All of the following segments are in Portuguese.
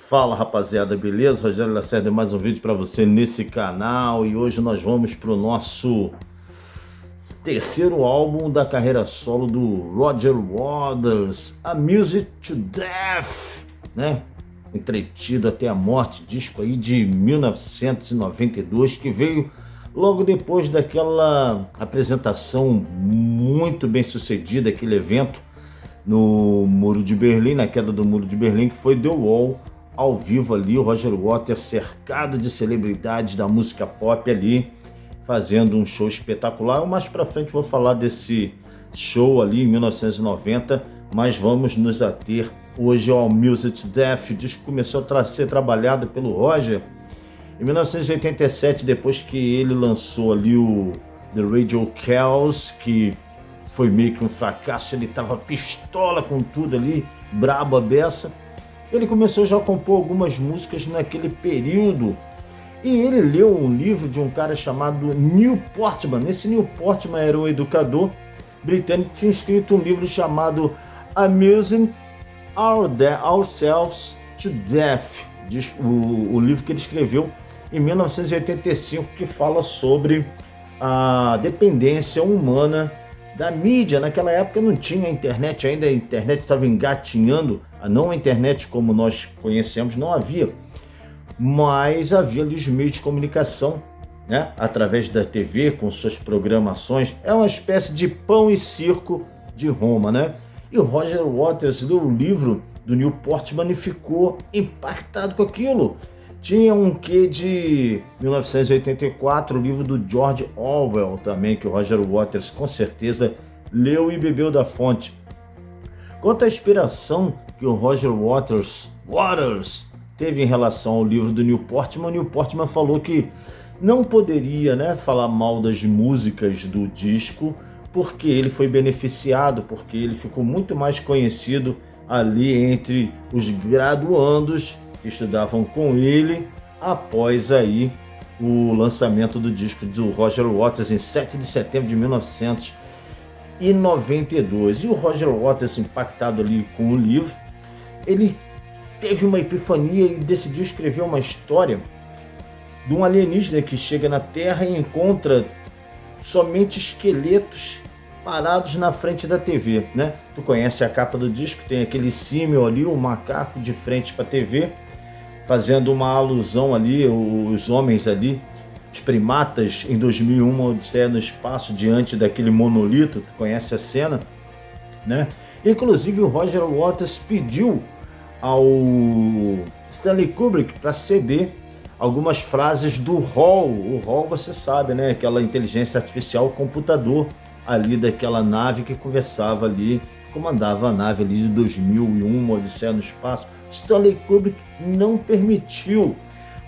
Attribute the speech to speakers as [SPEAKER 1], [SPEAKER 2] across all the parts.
[SPEAKER 1] Fala rapaziada, beleza? Rogério Lacerda, mais um vídeo para você nesse canal e hoje nós vamos para o nosso terceiro álbum da carreira solo do Roger Waters, Amused to Death, né? Entretido até a morte, disco aí de 1992 que veio logo depois daquela apresentação muito bem sucedida, aquele evento no Muro de Berlim, na queda do Muro de Berlim, que foi The Wall, ao vivo ali, o Roger Waters cercado de celebridades da música pop ali, fazendo um show espetacular. Mais pra frente vou falar desse show ali em 1990, mas vamos nos ater hoje ao Amused to Death. O disco começou a ser trabalhado pelo Roger em 1987, depois que ele lançou ali o The Radio Chaos, que foi meio que um fracasso. Ele tava pistola com tudo ali, brabo a beça. Ele começou já a compor algumas músicas naquele período e ele leu um livro de um cara chamado Neil Portman. Esse Neil Portman era um educador britânico que tinha escrito um livro chamado Amusing Ourselves to Death, o livro que ele escreveu em 1985, que fala sobre a dependência humana da mídia. Naquela época não tinha internet ainda, a internet estava engatinhando, não a internet como nós conhecemos, não havia, mas havia ali os meios de comunicação, né? Através da TV, com suas programações. É uma espécie de pão e circo de Roma, né? E o Roger Waters leu o livro do Neil Portman e ficou impactado com aquilo. Tinha um quê de 1984, o livro do George Orwell também, que o Roger Waters com certeza leu e bebeu da fonte. Quanto à inspiração que o Roger Waters teve em relação ao livro do Neil Portman, o Neil Portman falou que não poderia, né, falar mal das músicas do disco, porque ele foi beneficiado, porque ele ficou muito mais conhecido ali entre os graduandos que estudavam com ele após aí o lançamento do disco do Roger Waters em 7 de setembro de 1992. E o Roger Waters, impactado ali com o livro, ele teve uma epifania e decidiu escrever uma história de um alienígena que chega na Terra e encontra somente esqueletos parados na frente da TV, né? Tu conhece a capa do disco, tem aquele símil ali, o macaco de frente para a TV, fazendo uma alusão ali, os homens ali, os primatas em 2001, uma Odisseia no Espaço, diante daquele monolito. Tu conhece a cena, né? Inclusive o Roger Waters pediu ao Stanley Kubrick para ceder algumas frases do HAL. O HAL, você sabe, né? Aquela inteligência artificial, computador ali daquela nave que conversava ali, comandava a nave ali de 2001, uma Odisseia no Espaço. Stanley Kubrick não permitiu.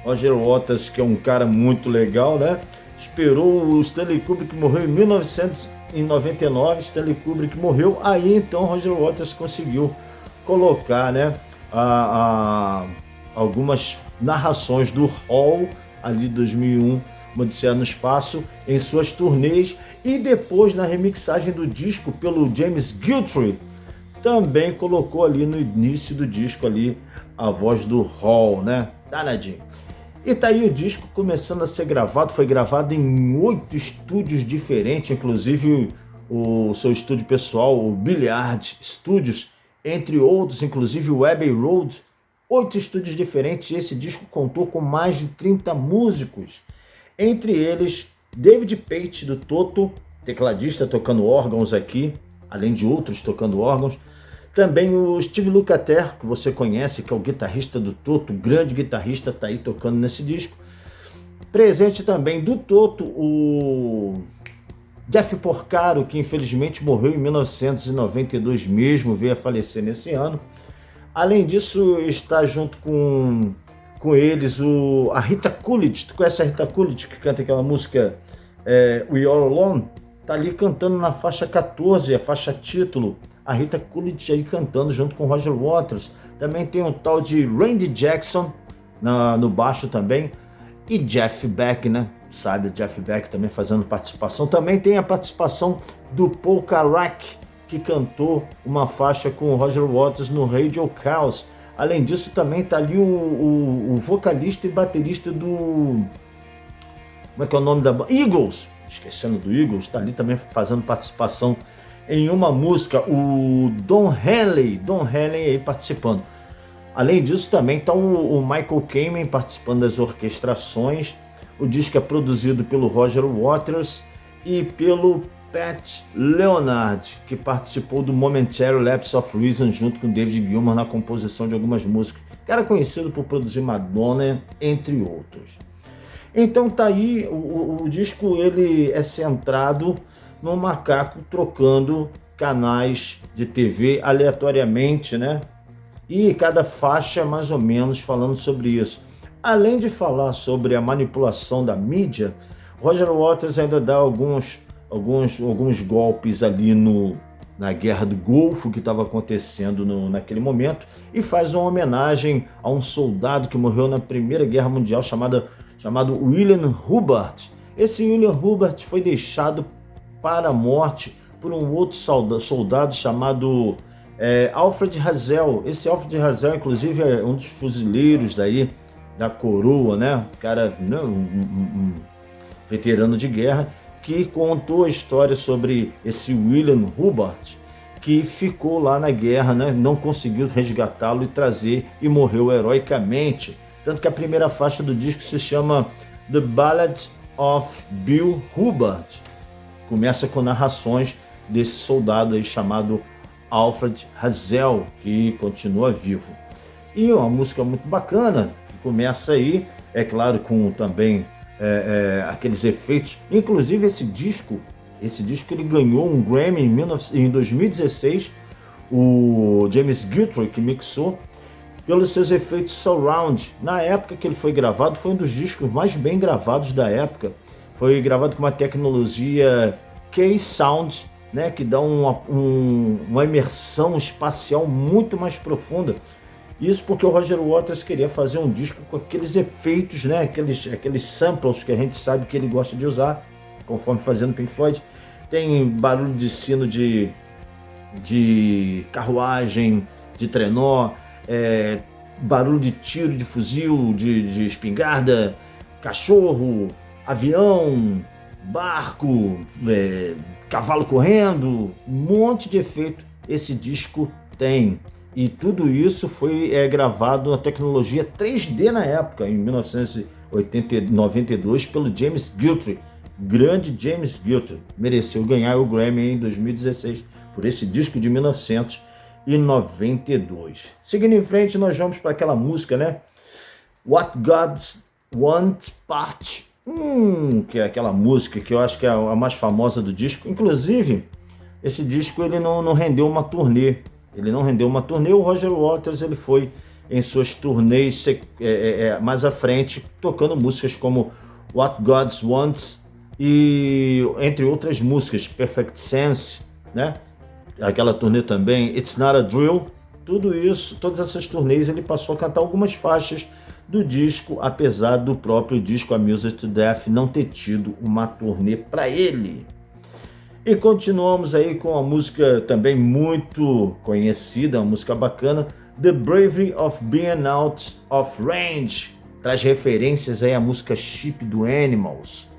[SPEAKER 1] Roger Waters, que é um cara muito legal, né? Esperou. O Stanley Kubrick morreu em 1999, Stanley Kubrick morreu, aí então Roger Waters conseguiu colocar, né, algumas narrações do HAL ali de 2001, uma Odisseia no Espaço, em suas turnês, e depois na remixagem do disco pelo James Guthrie, também colocou ali no início do disco ali a voz do HAL, né? Danadinho. E tá aí o disco começando a ser gravado, foi gravado em 8 estúdios diferentes, inclusive o seu estúdio pessoal, o Billiard Studios, entre outros, inclusive o Abbey Road. 8 estúdios diferentes. Esse disco contou com mais de 30 músicos, entre eles David Paich do Toto, tecladista tocando órgãos aqui, além de outros tocando órgãos. Também o Steve Lukather, que você conhece, que é o guitarrista do Toto, grande guitarrista, tá aí tocando nesse disco. Presente também do Toto, o Jeff Porcaro, que infelizmente morreu em 1992 mesmo, veio a falecer nesse ano. Além disso, está junto com eles a Rita Coolidge. Tu conhece a Rita Coolidge, que canta aquela música We Are Alone? Tá ali cantando na faixa 14, a faixa título. A Rita Coolidge aí cantando junto com o Roger Waters. Também tem o tal de Randy Jackson no baixo também. E Jeff Beck, né? Sabe, o Jeff Beck também fazendo participação. Também tem a participação do Paul Carrack, que cantou uma faixa com o Roger Waters no Radio Chaos. Além disso, também tá ali o vocalista e baterista do... Como é que é o nome da banda? Eagles! Esquecendo do Eagles, tá ali também fazendo participação em uma música. O Don Henley aí participando. Além disso, também está o Michael Kamen participando das orquestrações. O disco é produzido pelo Roger Waters e pelo Pat Leonard, que participou do Momentary Lapse of Reason junto com David Gilmour na composição de algumas músicas. Cara conhecido por produzir Madonna, entre outros. Então tá aí, o disco ele é centrado no macaco trocando canais de TV aleatoriamente, né? E cada faixa mais ou menos falando sobre isso. Além de falar sobre a manipulação da mídia, Roger Waters ainda dá alguns golpes ali na Guerra do Golfo que estava acontecendo naquele momento, e faz uma homenagem a um soldado que morreu na Primeira Guerra Mundial chamado William Hubbard. Esse William Hubbard foi deixado para a morte por um outro soldado chamado Alfred Hazel. Esse Alfred Hazel, inclusive, é um dos fuzileiros da coroa, né? O cara, um veterano de guerra, que contou a história sobre esse William Hubbard, que ficou lá na guerra, né? Não conseguiu resgatá-lo e trazer, e morreu heroicamente. Tanto que a primeira faixa do disco se chama The Ballad of Bill Hubbard. Começa com narrações desse soldado aí chamado Alfred Hazel, que continua vivo. E uma música muito bacana, que começa aí, é claro, com também aqueles efeitos. Inclusive esse disco ele ganhou um Grammy em 2016, o James Guthrie que mixou, pelos seus efeitos surround. Na época que ele foi gravado, foi um dos discos mais bem gravados da época. Foi gravado com uma tecnologia K-Sound, né, que dá uma imersão espacial muito mais profunda. Isso porque o Roger Waters queria fazer um disco com aqueles efeitos, né, aqueles samples que a gente sabe que ele gosta de usar, conforme fazendo Pink Floyd. Tem barulho de sino de carruagem, de trenó, barulho de tiro de fuzil, de espingarda, cachorro, avião, barco, cavalo correndo, um monte de efeito esse disco tem. E tudo isso foi gravado na tecnologia 3D na época, em 1992, pelo James Guthrie. Grande James Guthrie, mereceu ganhar o Grammy em 2016 por esse disco de 1992. Seguindo em frente, nós vamos para aquela música, né? What Gods Want Part 1, que é aquela música que eu acho que é a mais famosa do disco. Inclusive, esse disco ele não rendeu uma turnê. O Roger Waters ele foi em suas turnês mais à frente, tocando músicas como What Gods Wants e entre outras músicas, Perfect Sense, né? Aquela turnê também, It's Not a Drill. Tudo isso, todas essas turnês ele passou a cantar algumas faixas do disco, apesar do próprio disco A Music to Death não ter tido uma turnê para ele. E continuamos aí com a música também muito conhecida, uma música bacana, The Bravery of Being Out of Range. Traz referências aí à música Sheep do Animals.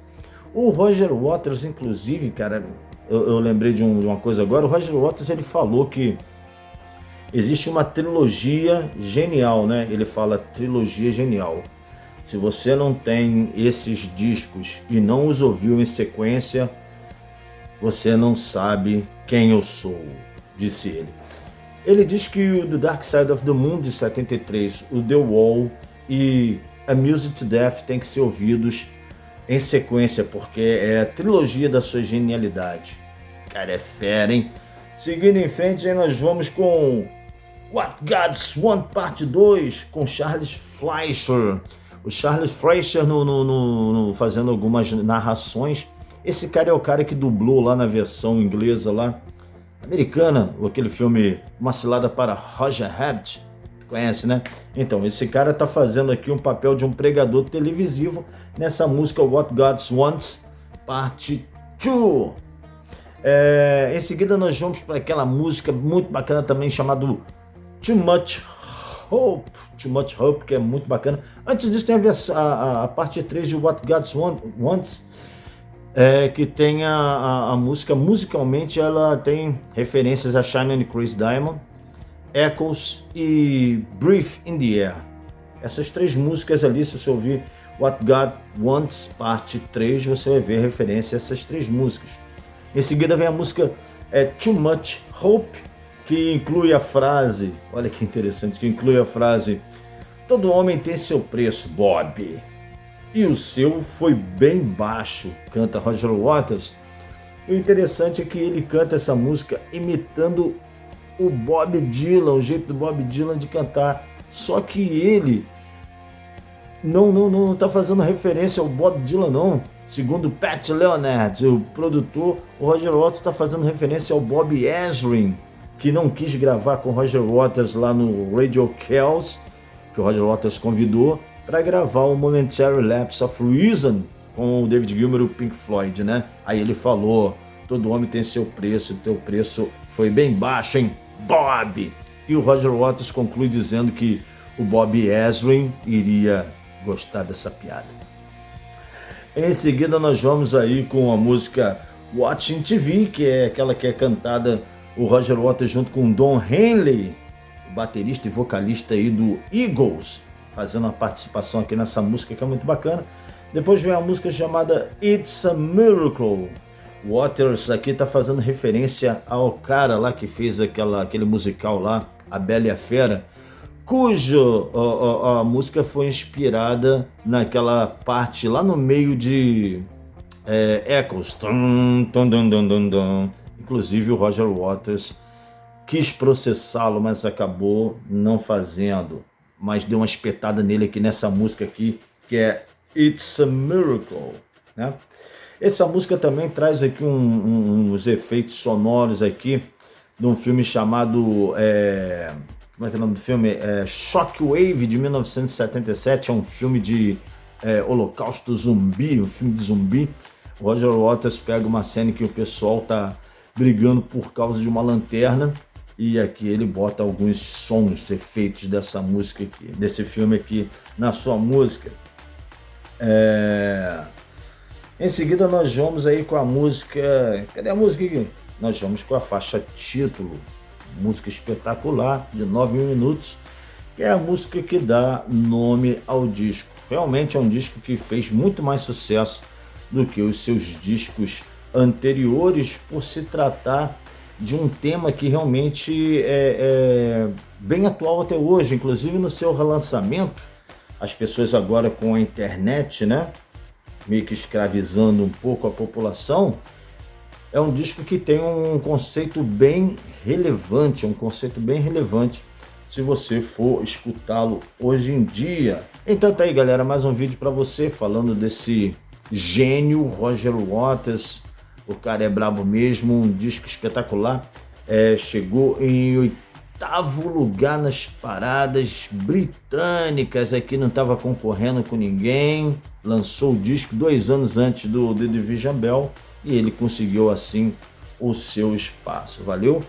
[SPEAKER 1] O Roger Waters, inclusive, cara, eu lembrei de uma coisa agora. O Roger Waters ele falou que existe uma trilogia genial, né? Ele fala trilogia genial. Se você não tem esses discos e não os ouviu em sequência, você não sabe quem eu sou, disse ele. Ele diz que o The Dark Side of the Moon, de 73, o The Wall e A Music to Death tem que ser ouvidos em sequência, porque é a trilogia da sua genialidade. Cara, é fera, hein? Seguindo em frente, aí nós vamos com What Gods Want Parte 2, com Charles Fleischer. O Charles Fleischer fazendo algumas narrações. Esse cara é o cara que dublou lá na versão inglesa lá, americana, aquele filme Uma Cilada para Roger Rabbit. Conhece, né? Então, esse cara tá fazendo aqui um papel de um pregador televisivo nessa música What Gods Wants Parte 2. Em seguida nós vamos para aquela música muito bacana também chamada Too Much Hope, Too Much Hope, que é muito bacana. Antes disso tem a parte 3 de What God Wants, que tem a música, musicalmente ela tem referências a Shine on Crazy Diamond, Echoes e Breathe in the Air. Essas três músicas ali, se você ouvir What God Wants, parte 3, você vai ver referência a essas três músicas. Em seguida vem a música Too Much Hope, que inclui a frase, olha que interessante, que inclui a frase: todo homem tem seu preço, Bob, e o seu foi bem baixo, canta Roger Waters. O interessante é que ele canta essa música imitando o Bob Dylan, o jeito do Bob Dylan de cantar, só que ele não está fazendo referência ao Bob Dylan, não. Segundo Pat Leonard, o produtor, o Roger Waters está fazendo referência ao Bob Ezrin, que não quis gravar com o Roger Waters lá no Radio Kells, que o Roger Waters convidou para gravar o Momentary Lapse of Reason com o David Gilmour e o Pink Floyd, né? Aí ele falou: todo homem tem seu preço, teu preço foi bem baixo, hein, Bob? E o Roger Waters conclui dizendo que o Bob Ezrin iria gostar dessa piada. Em seguida nós vamos aí com a música Watching TV, que é aquela que é cantada o Roger Waters junto com o Don Henley, o baterista e vocalista aí do Eagles, fazendo uma participação aqui nessa música que é muito bacana. Depois vem a música chamada It's a Miracle. Waters aqui está fazendo referência ao cara lá que fez aquele musical lá, A Bela e a Fera, cujo a música foi inspirada naquela parte lá no meio de Echoes. Tum, tum, dum, dum, dum, dum. Inclusive o Roger Waters quis processá-lo, mas acabou não fazendo. Mas deu uma espetada nele aqui nessa música aqui, que é It's a Miracle, né? Essa música também traz aqui uns efeitos sonoros aqui de um filme chamado... como é que é o nome do filme? Shockwave, de 1977. É um filme de holocausto zumbi, um filme de zumbi. O Roger Waters pega uma cena em que o pessoal tá brigando por causa de uma lanterna, e aqui ele bota alguns sons, efeitos dessa música aqui, desse filme aqui, na sua música. Em seguida nós vamos aí com a música... Cadê a música aqui? Nós vamos com a faixa título, música espetacular, de 9 minutos, que é a música que dá nome ao disco. Realmente é um disco que fez muito mais sucesso do que os seus discos anteriores, por se tratar de um tema que realmente é bem atual até hoje. Inclusive no seu relançamento, as pessoas agora com a internet, né, meio que escravizando um pouco a população, é um disco que tem um conceito bem relevante, se você for escutá-lo hoje em dia. Então tá aí, galera, mais um vídeo para você falando desse gênio Roger Waters. O cara é brabo mesmo, um disco espetacular. Chegou em 8º lugar nas paradas britânicas, aqui não estava concorrendo com ninguém. Lançou o disco 2 anos antes do The Division Bell e ele conseguiu assim o seu espaço. Valeu?